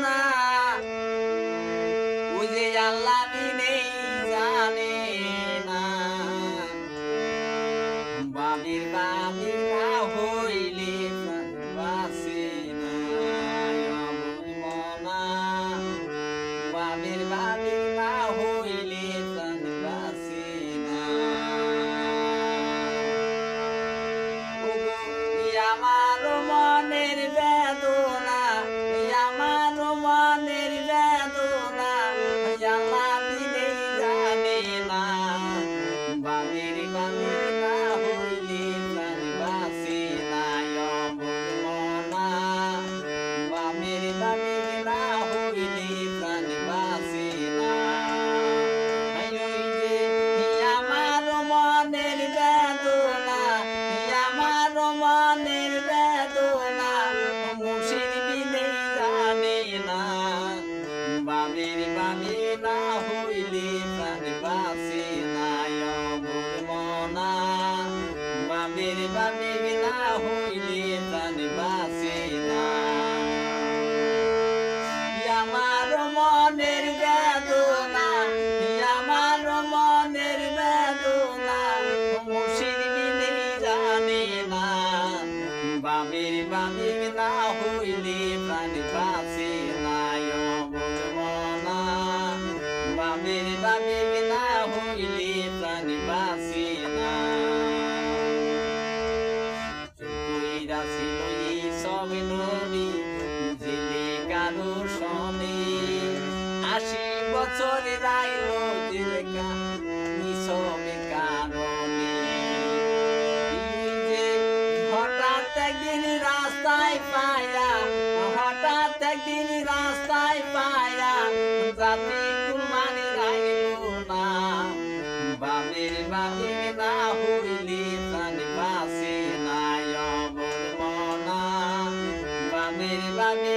মনা ওই যে আল্লাহ বিনেই জানে না বাবির বাবি না হইলে প্রাণ বাঁচে না আমার মনা বাবির বাবি না হইলে প্রাণ বাঁচে না ওগো আমার মনের বেদনা আমার মনের বেদনা আল্লাহ বিনেই জানে না বাবির বাবি না হইলে প্রাণ বাঁচে না আমার মনা বাবির বাবি না হইলে প্রাণ বাঁচে না ওই যে আমার মনের বেদনা আমার মনের বেদনা মুর্শিদ বিনেই জানে না বাবির বাবি না হইলে প্রাণ বাঁচে না আমার মনা বাবির বাবি না হইলে প্রাণ বাঁচে না আমার মনের বেদনা আমার মনের বেদনা মুর্শিদ বিনেই জানে না বাবির বাবি না হইলে প্রাণ বাঁচে না আমার মনা বাবির বাবি না হইলে প্রাণ বাঁচে না কইরা ছিল এই সব নবী জেলে কারো শোনে 80 বছর রাইল জেলেকা নিসবের কারণে যে হঠাৎ একদিন রাস্তায় পায়া হঠাৎ একদিন রাস্তায় পায়া জাতি কুরবানি রাইল না বাবির বাবি না হইলে প্রাণ বাঁচে না আমার মনা বাবির বাবি